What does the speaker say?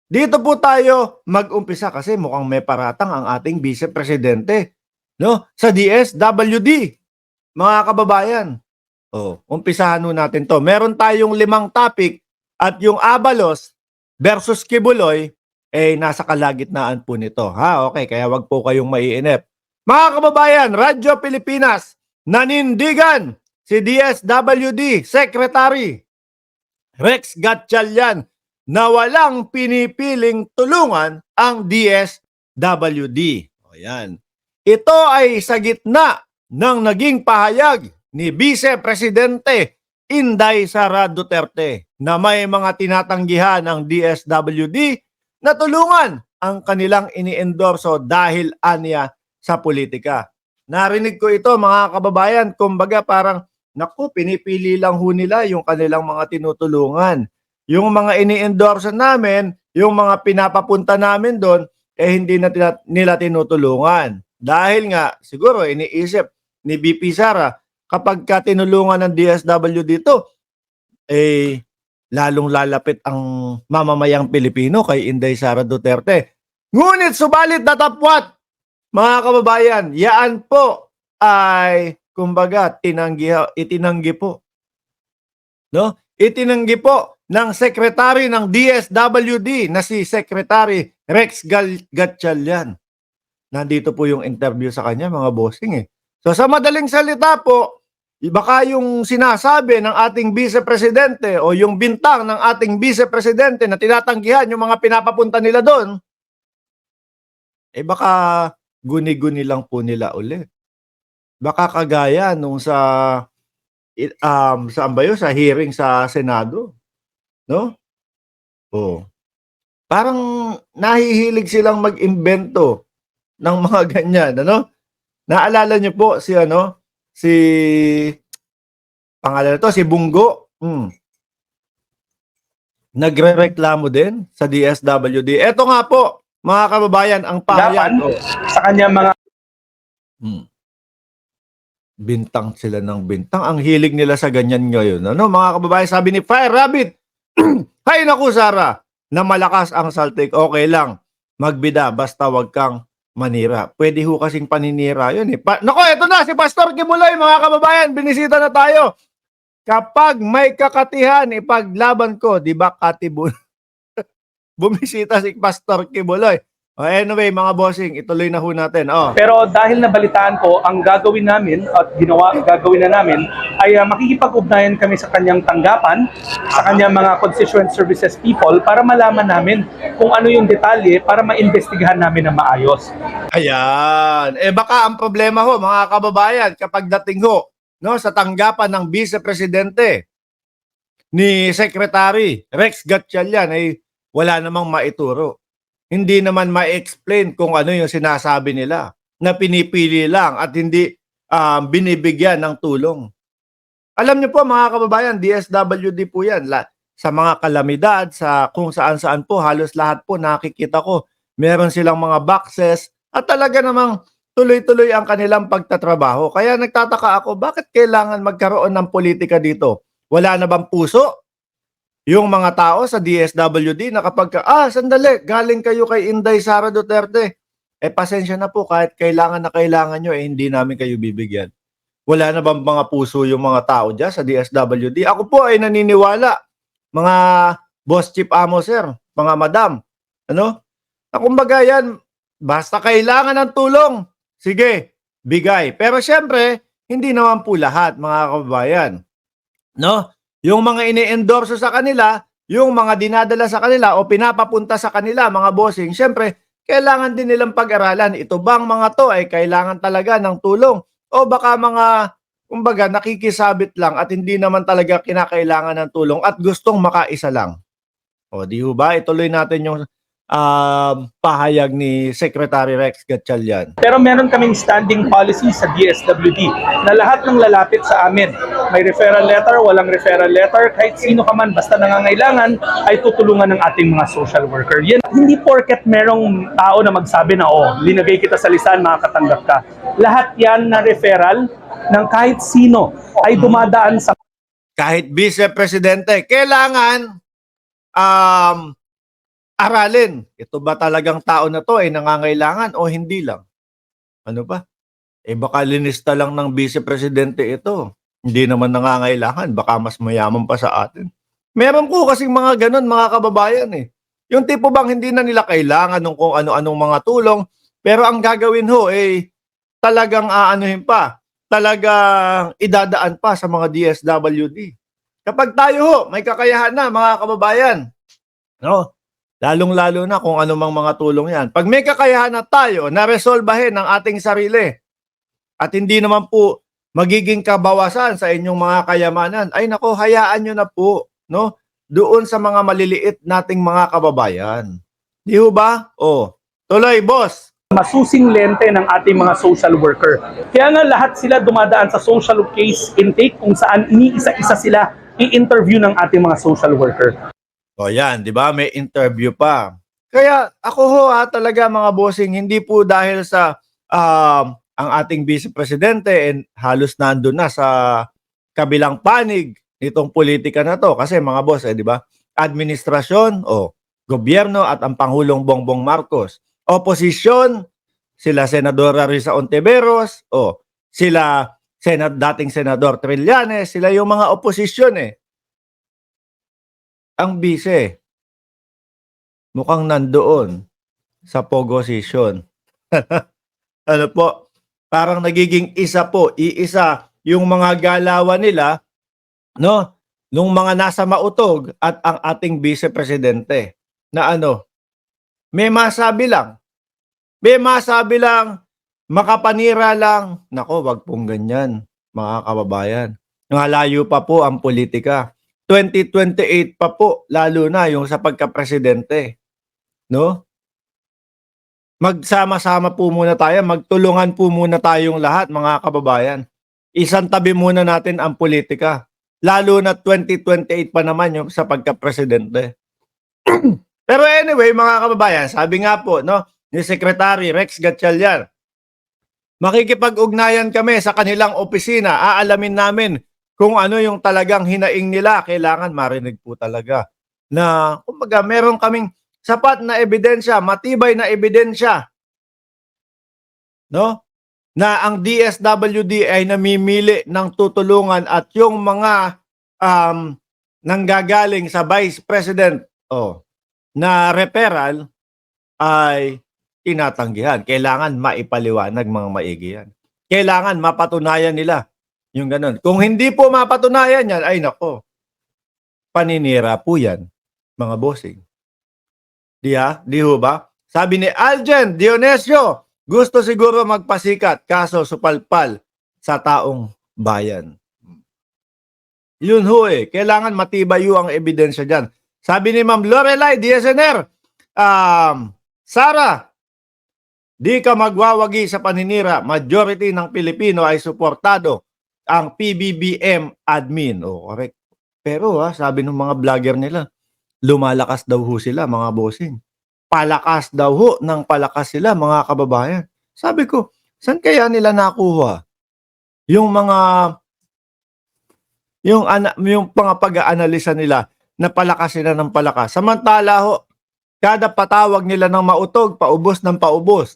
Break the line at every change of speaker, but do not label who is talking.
Dito po tayo mag-umpisa kasi mukhang may paratang ang ating Vice Presidente, no? Sa DSWD, mga kababayan. Oh, umpisahan ho natin 'to. Meron tayong 5 topic at yung Abalos versus Kibuloy nasa kalagitnaan po nito. Ha, okay, kaya wag po kayong maiinip. Mga kababayan, Radyo Pilipinas, nanindigan si DSWD Secretary Rex Gatchalian na walang pinipiling tulungan ang DSWD. O yan. Ito ay sa gitna ng naging pahayag ni Vice Presidente Inday Sara Duterte na may mga tinatanggihan ng DSWD na tulungan ang kanilang iniendorso dahil anya sa politika. Narinig ko ito mga kababayan, kumbaga parang naku, pinipili lang ho nila yung kanilang mga tinutulungan. Yung mga ini-endorse namin, yung mga pinapapunta namin doon, hindi na nila tinutulungan. Dahil nga, siguro iniisip ni BP Sara, kapag ka tinulungan ng DSW dito, lalong lalapit ang mamamayang Pilipino kay Inday Sara Duterte. Ngunit subalit datapwat, mga kababayan, yaan po ay kumbaga itinanggi po. No? Itinanggi po ng secretary ng DSWD na si Secretary Rex Gatchalian. Nandito po yung interview sa kanya, mga bossing eh. So sa madaling salita po, baka yung sinasabi ng ating Vice Presidente o yung bintang ng ating Vice Presidente na tinatanggihan yung mga pinapapunta nila doon, baka guni-guni lang po nila ulit. Baka kagaya nung saan ba yun? Sa hearing sa Senado, no? Oh. Parang nahihilig silang mag-imbento ng mga ganyan, ano? Naalala niyo po si pangalan nito, si Bungo. Nagrereklamo din sa DSWD. Ito nga po, mga kababayan, ang pahayag
sa kanya mga
bintang sila ng bintang. Ang hilig nila sa ganyan ngayon. Ano, mga kababayan, sabi ni Fire Rabbit, hay naku Sara, na malakas ang saltik, okay lang. Magbida, basta wag kang manira. Pwede ho kasing paninira yun eh. Nako, eto na, si Pastor Kibuloy, mga kababayan, binisita na tayo. Kapag may kakatihan, ipaglaban ko, di ba, Katibul? Bumisita si Pastor Kibuloy. Anyway, mga bossing, ituloy na ho natin.
Pero dahil nabalitaan ko, ang gagawin namin at gagawin na namin ay makikipag-ugnayan kami sa kanyang tanggapan, sa kanyang mga constituent services people para malaman namin kung ano yung detalye para maimbestigahan namin ng maayos.
Ayan. Baka ang problema ho, mga kababayan, kapag dating ho, no, sa tanggapan ng Vice Presidente ni Secretary Rex Gatchalian wala namang maituro. Hindi naman ma-explain kung ano yung sinasabi nila na pinipili lang at hindi binibigyan ng tulong. Alam niyo po mga kababayan, DSWD po yan. Sa mga kalamidad, sa kung saan-saan po, halos lahat po nakikita ko, meron silang mga boxes at talaga namang tuloy-tuloy ang kanilang pagtatrabaho. Kaya nagtataka ako, bakit kailangan magkaroon ng politika dito? Wala na bang puso? Yung mga tao sa DSWD na kapag, sandali, galing kayo kay Inday Sara Duterte. Pasensya na po, kahit kailangan na kailangan nyo, hindi namin kayo bibigyan. Wala na bang mga puso yung mga tao dyan sa DSWD? Ako po ay naniniwala, mga boss chief amo sir, mga madam, ano? Kumbaga yan, basta kailangan ng tulong, sige, bigay. Pero syempre, hindi naman po lahat, mga kababayan. No? Yung mga ini-endorso sa kanila, yung mga dinadala sa kanila o pinapapunta sa kanila, mga bossing, syempre, kailangan din nilang pag-aralan. Ito bang mga to ay kailangan talaga ng tulong? O baka mga, kumbaga, nakikisabit lang at hindi naman talaga kinakailangan ng tulong at gustong makaisa lang. O di ba? Ituloy natin yung pahayag ni Secretary Rex Gatchalian.
Pero meron kaming standing policy sa DSWD na lahat ng lalapit sa amin, may referral letter, walang referral letter, kahit sino ka man basta nangangailangan ay tutulungan ng ating mga social worker. Yan, hindi porket merong tao na magsabi na linagay kita sa listahan, makakatanggap ka. Lahat yan na referral ng kahit sino ay dumadaan sa
kahit Vice Presidente, kailangan aralin. Ito ba talagang tao na to ay nangangailangan o hindi lang? Ano ba? Baka linista lang ng Vice Presidente ito. Hindi naman nangangailangan. Baka mas mayaman pa sa atin. Meron po kasing mga ganun, mga kababayan eh. Yung tipo bang hindi na nila kailangan ng kung ano-anong mga tulong, pero ang gagawin ho talagang aanuhin pa, talagang idadaan pa sa mga DSWD. Kapag tayo ho, may kakayahan na mga kababayan, no? Lalong-lalo na kung anumang mga tulong yan. Pag may kakayahan na tayo na resolbahin ang ating sarili at hindi naman po magiging kabawasan sa inyong mga kayamanan, ay nako, hayaan nyo na po, no? Doon sa mga maliliit nating mga kababayan. Di ho ba? Tuloy, boss.
Masusing lente ng ating mga social worker. Kaya nga lahat sila dumadaan sa social case intake kung saan iniisa-isa sila i-interview ng ating mga social worker.
Yan, di ba? May interview pa. Kaya ako ho talaga mga bossing, hindi po dahil sa ang ating Vice Presidente halos nandun na sa kabilang panig nitong politika na to. Kasi mga boss, di ba? Administrasyon, gobyerno at ang Pangulong Bongbong Marcos. Oposisyon, sila Senadora Risa Ontiveros, sila dating Senador Trillanes, sila yung mga oposisyon Ang bise, mukhang nandoon sa pogosisyon. Ano po, parang nagiging iisa yung mga galawan nila, no? Nung mga nasa mautog at ang ating Vice Presidente na may masabi lang, makapanira lang. Nako, wag pong ganyan, mga kababayan. Ngalayo pa po ang politika. 2028 pa po, lalo na yung sa pagka-presidente. No? Magsama-sama po muna tayo, magtulungan po muna tayong lahat, mga kababayan. Isang tabi muna natin ang politika. Lalo na 2028 pa naman yung sa pagka-presidente. Pero anyway, mga kababayan, sabi nga po, no, ni Secretary Rex Gatchalian, makikipag-ugnayan kami sa kanilang opisina, aalamin namin kung ano yung talagang hinaing nila. Kailangan marinig po talaga na, kumbaga, meron kaming sapat na ebidensya, matibay na ebidensya, no? Na ang DSWD ay namimili ng tutulungan at yung mga nanggagaling sa Vice President na referral ay tinatanggihan. Kailangan maipaliwanag, mga maigi yan. Kailangan mapatunayan nila yung ganun. Kung hindi po mapatunayan yan, ay nako, paninira po yan, mga bossing. Di ho ba? Sabi ni Aljen Dionisio, gusto siguro magpasikat, kaso supalpal sa taong bayan. Yun ho kailangan matibay ang ebidensya dyan. Sabi ni Ma'am Lorelai DSNR, Sara, di ka magwawagi sa paninira. Majority ng Pilipino ay suportado ang PBBM admin. Correct. Pero sabi ng mga vlogger nila, lumalakas daw ho sila, mga bossing. Palakas daw ho ng palakas sila, mga kababayan. Sabi ko, saan kaya nila nakuha yung mga yung pag-aanalisa nila na palakas sila ng palakas? Samantala ho, kada patawag nila ng mautog, paubos ng paubos.